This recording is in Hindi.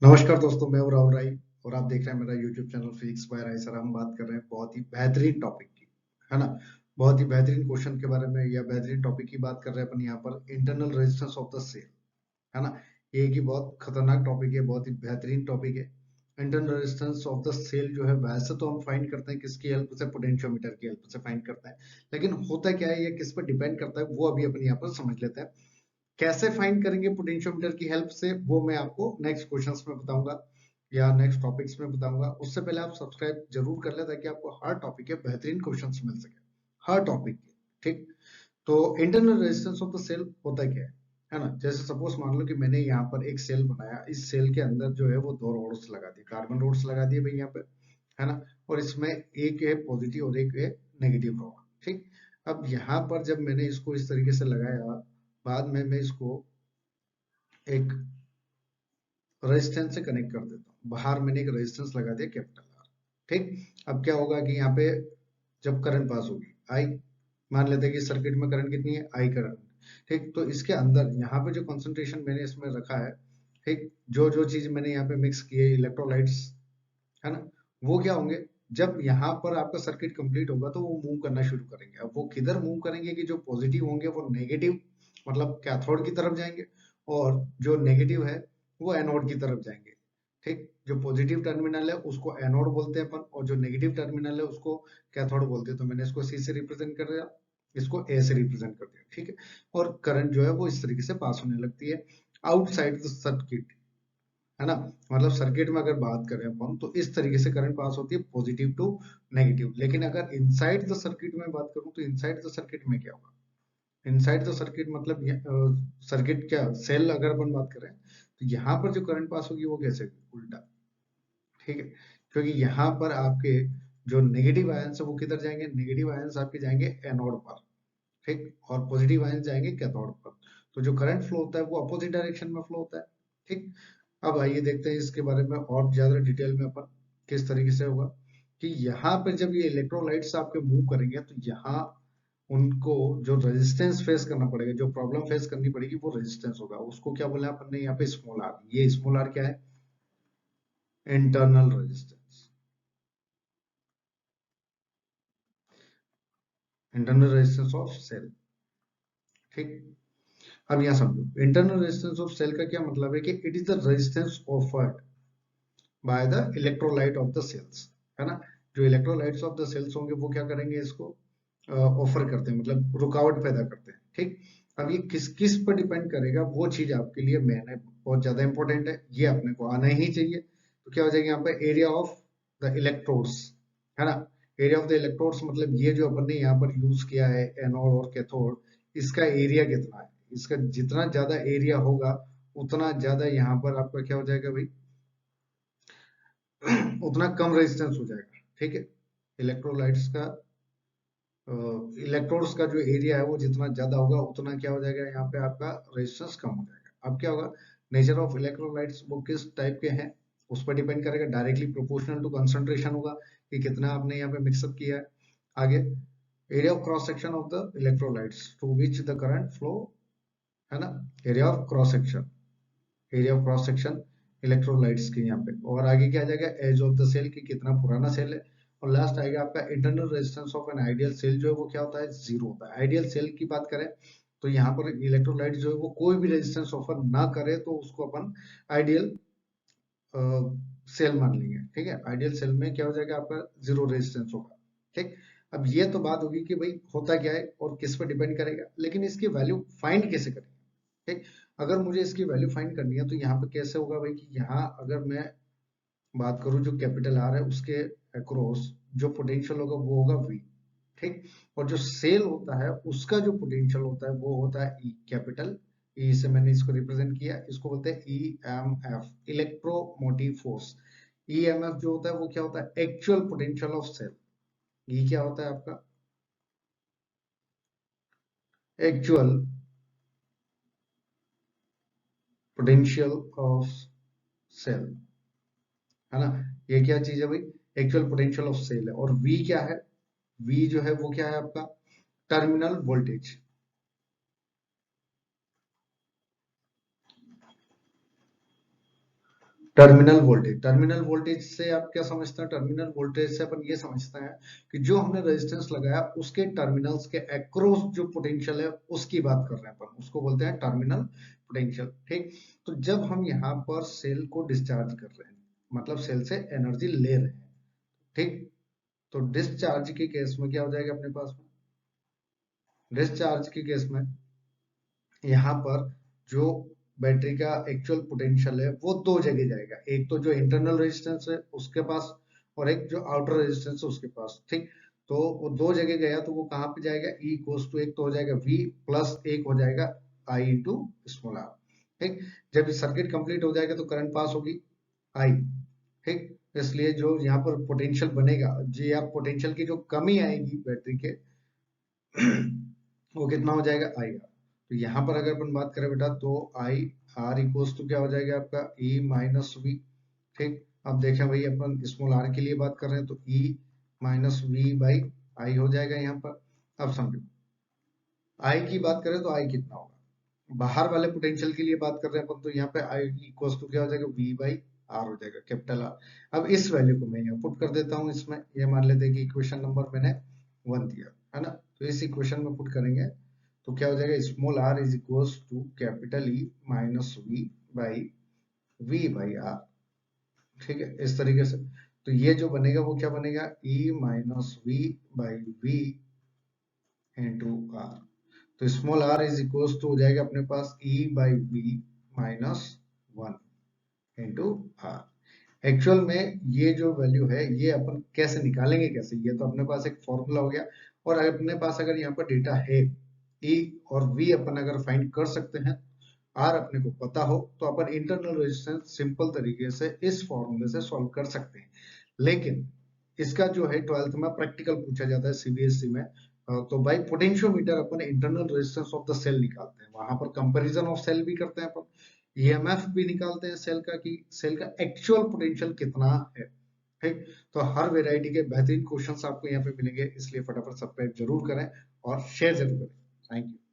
नमस्कार दोस्तों, मैं हूं राहुल राय और आप देख रहे हैं मेरा YouTube channel physics by Rai. Sir, हम बात कर रहे हैं बहुत ही बेहतरीन टॉपिक की, है ना। बहुत ही बेहतरीन क्वेश्चन के बारे में या बेहतरीन टॉपिक की बात कर रहे हैं अपन यहाँ पर, internal resistance of the cell, है ना। ये एक ही बहुत खतरनाक टॉपिक है, बहुत ही बेहतरीन टॉपिक है। Internal resistance of the cell जो है, वैसे तो हम फाइंड करते हैं किसकी हेल्प से, पोटेंशियोमीटर की हेल्प से फाइंड करते हैं। लेकिन होता क्या है, ये किस पर डिपेंड करता है, वो अभी अपन यहाँ पर समझ लेते हैं। कैसे फाइंड करेंगे पोटेंशियोमीटर की हेल्प से, वो मैं आपको नेक्स्ट क्वेश्चंस में बताऊंगा या नेक्स्ट टॉपिक्स में बताऊंगा। उससे पहले आप सब्सक्राइब जरूर कर ले ताकि आपको हर टॉपिक के बेहतरीन क्वेश्चंस मिल सके, हर टॉपिक के। ठीक, तो internal resistance of the cell होता क्या है ना। जैसे सपोज मान लो कि मैंने यहाँ पर एक सेल बनाया, इस सेल के अंदर जो है वो दो रोड्स लगा दिए, कार्बन रोड्स लगा दिए भाई यहाँ पे, है ना। और इसमें एक है पॉजिटिव और एक है नेगेटिव रोड। ठीक, अब यहाँ पर जब मैंने इसको इस तरीके से लगाया, बाद में मैं इसको एक रेजिस्टेंस से कनेक्ट कर देता हूँ। बाहर मैंने एक रेजिस्टेंस लगा दिया, कैपिटल आर। ठीक, अब क्या होगा कि यहाँ पे जब करंट पास होगी, आई, मान लेते हैं कि सर्किट में करंट कितनी है, आई करंट। ठीक, तो इसके अंदर यहाँ पे जो कंसंट्रेशन मैंने इसमें रखा है, ठीक, जो जो चीज मैंने यहाँ पे मिक्स की है, इलेक्ट्रोलाइट्स, है ना, वो क्या होंगे, जब यहाँ पर आपका सर्किट कंप्लीट होगा तो वो मूव करना शुरू करेंगे। अब वो किधर मूव करेंगे कि जो पॉजिटिव होंगे वो नेगेटिव, मतलब कैथोड की तरफ जाएंगे, और जो नेगेटिव है वो एनोड की तरफ जाएंगे। ठीक, जो पॉजिटिव टर्मिनल है उसको एनोड बोलते हैं अपन, और जो नेगेटिव टर्मिनल है उसको कैथोड बोलते हैं। तो मैंने इसको सी से रिप्रेजेंट कर दिया, इसको ए से रिप्रेजेंट कर दिया। ठीक है, और करंट जो है वो इस तरीके से पास होने लगती है आउटसाइड द सर्किट, है ना। मतलब सर्किट में अगर बात करें अपन तो इस तरीके से करंट पास होती है, पॉजिटिव टू नेगेटिव। लेकिन अगर इनसाइड द सर्किट में बात करूं तो इनसाइड द सर्किट में क्या होगा, इनसाइड द सर्किट मतलब सर्किट क्या, सेल अगर अपन बात करें तो यहाँ पर जो करंट पास होगी वो कैसे होगी? उल्टा। ठीक है, क्योंकि यहाँ पर आपके जो नेगेटिव आयंस है वो किधर जाएंगे, नेगेटिव आयंस आपके जाएंगे एनोड पर। ठीक, और पॉजिटिव आयंस जाएंगे कैथोड पर। तो जो करंट फ्लो होता है वो अपोजिट डायरेक्शन में फ्लो होता है। ठीक, अब आइए देखते हैं इसके बारे में और ज्यादा डिटेल में अपन किस तरीके से होगा कि यहाँ पे जब ये इलेक्ट्रोलाइट्स आपके मूव करेंगे तो यहाँ उनको जो रेजिस्टेंस फेस करना पड़ेगा, जो प्रॉब्लम फेस करनी पड़ेगी वो रेजिस्टेंस होगा। उसको क्या बोला अपन ने यहाँ पे, स्मॉल आर। ये स्मॉल आर क्या है, internal resistance, internal resistance of cell. ठीक, अब यहाँ समझो इंटरनल रेजिस्टेंस ऑफ सेल का क्या मतलब है कि it is the resistance offered by the electrolyte of the cells, है ना। जो इलेक्ट्रोलाइट्स ऑफ द सेल्स होंगे वो क्या करेंगे, इसको ऑफर करते हैं, मतलब रुकावट पैदा करते हैं। ठीक, अब ये किस किस पर डिपेंड करेगा, वो चीज आपके लिए मेन है, बहुत ज्यादा इंपॉर्टेंट है, ये अपने को आना ही चाहिए। तो क्या हो जाएगा यहाँ पे, एरिया ऑफ द इलेक्ट्रोड्स, है ना। एरिया ऑफ द इलेक्ट्रोड्स मतलब ये जो अपन ने यहाँ पर यूज किया है एनोड और कैथोड, इसका एरिया कितना है। इसका जितना ज्यादा एरिया होगा उतना ज्यादा यहाँ पर आपका क्या हो जाएगा भाई, उतना कम रेजिस्टेंस हो जाएगा। ठीक है, इलेक्ट्रोलाइट्स का इलेक्ट्रोड्स का जो एरिया है वो जितना ज्यादा होगा उतना क्या हो जाएगा, यहाँ पे आपका रेजिस्टेंस कम हो जाएगा। अब क्या होगा, नेचर ऑफ इलेक्ट्रोलाइट्स वो किस टाइप के हैं उस पर डिपेंड करेगा, डायरेक्टली प्रोपोर्शनल टू कंसंट्रेशन होगा कि कितना आपने यहाँ पे मिक्सअप किया है। आगे, area of cross section of the electrolytes to which the current flow, है ना। Area of cross section, area of cross section electrolytes के यहाँ पे। और आगे क्या आ जाएगा, एज ऑफ द सेल की कितना पुराना सेल है। और लास्ट आएगा आपका internal resistance of an ideal cell, जो है वो क्या होता है, जीरो होता है। आइडियल सेल की बात करें तो यहाँ पर इलेक्ट्रोलाइट जो है वो कोई भी रेजिस्टेंस ऑफर ना करे तो उसको अपन आइडियल सेल मान लेंगे। ठीक है, आइडियल सेल में क्या हो जाएगा, आपका जीरो रेजिस्टेंस होगा। ठीक, अब ये तो बात होगी कि भाई होता क्या है और किस पर डिपेंड करेगा, लेकिन इसकी वैल्यू फाइंड कैसे करें। ठीक, अगर मुझे इसकी वैल्यू फाइंड करनी है तो यहाँ पे कैसे होगा भाई, कि यहाँ अगर मैं बात करूं जो कैपिटल आर है उसके अक्रॉस जो पोटेंशियल होगा वो होगा वी। ठीक, और जो सेल होता है उसका जो पोटेंशियल होता है वो होता है ई, कैपिटल ई से मैंने इसको रिप्रेजेंट किया, इसको बोलते हैं E M F, electromotive force. E M F जो होता है वो क्या होता है, actual potential of cell. E क्या होता है आपका, एक्चुअल पोटेंशियल ऑफ सेल, है ना। ये क्या चीज है भाई, एक्चुअल पोटेंशियल ऑफ सेल है। और वी क्या है, वी जो है वो क्या है आपका, टर्मिनल वोल्टेज। टर्मिनल वोल्टेज से आप क्या समझते हैं? टर्मिनल वोल्टेज से अपन ये समझते हैं कि जो हमने रेजिस्टेंस लगाया उसके टर्मिनल्स के अक्रॉस जो पोटेंशियल है उसकी बात कर रहे हैं अपन, उसको बोलते हैं टर्मिनल पोटेंशियल। ठीक, तो जब हम यहाँ पर सेल को डिस्चार्ज कर रहे हैं, मतलब सेल से एनर्जी ले रहे हैं, ठीक, तो डिस्चार्ज के केस में क्या हो जाएगा अपने पास में? डिस्चार्ज के केस में यहाँ पर जो बैटरी का एक्चुअल पोटेंशियल है वो दो जगह जाएगा, एक तो जो इंटरनल रेजिस्टेंस है उसके पास और एक जो आउटर रेजिस्टेंस है उसके पास। ठीक, तो वो दो जगह गया तो वो कहाँ पे जाएगा? ई इक्वल्स टू एक तो हो जाएगा V प्लस एक हो जाएगा I इंटू स्मॉल आर। ठीक, जब सर्किट कंप्लीट हो जाएगा तो करंट पास होगी I। ठीक, इसलिए जो यहाँ पर पोटेंशियल बनेगा, जी आप पोटेंशियल की जो कमी आएगी बैटरी के वो कितना हो जाएगा? I R. तो यहाँ पर अगर अपन बात करें बेटा तो आई आर इक्वल्स टू क्या हो जाएगा आपका? ई माइनस वी। ठीक, अब देखें भाई अपन स्मॉल आर के लिए बात कर रहे हैं तो ई माइनस वी बाई आई हो जाएगा यहाँ पर। अब समझो आई की बात करें तो आई कितना होगा? बाहर वाले पोटेंशियल के लिए बात कर रहे हैं अपन तो यहाँ पे आई इक्वल्स टू क्या हो जाएगा? वी बाई आर हो जाएगा, कैपिटल आर। अब इस वैल्यू को मैं यहाँ पुट कर देता हूँ इसमें, ये मान लेते हैं कि इक्वेशन नंबर मैंने 1 दिया है ना, तो इस इक्वेशन में पुट करेंगे तो क्या हो जाएगा? Small are is equals to capital E minus we by R. ठीक है, इस तरीके से। तो ये जो बनेगा वो क्या बनेगा? E minus we by v into r. तो small are is equals to हो जाएगा अपने पास e by v minus 1 into r. Actual में ये जो वैल्यू है ये अपन कैसे निकालेंगे? कैसे? ये तो अपने पास एक फॉर्मूला हो गया, और अपने पास अगर यहाँ पर डेटा है ई और वी अपन अगर फाइंड कर सकते हैं, आर अपने को पता हो, तो अपन इंटरनल रेजिस्टेंस सिंपल तरीके से इस फॉर्मूले से सॉल्व कर सकते हैं। लेकिन इसका जो है 12th में प्रैक्टिकल पूछा जाता है सीबीएसई में, तो भाई पोटेंशियोमीटर अपन internal resistance of the cell निकालते हैं, वहां पर कंपैरिजन ऑफ सेल भी करते हैं अपन, ईएमएफ भी निकालते हैं सेल का कि सेल का एक्चुअल पोटेंशियल कितना है। ठीक, तो हर वेराइटी के बेहतरीन क्वेश्चंस आपको यहाँ पे मिलेंगे, इसलिए फटाफट सब्सक्राइब जरूर करें और शेयर जरूर करें। Thank you.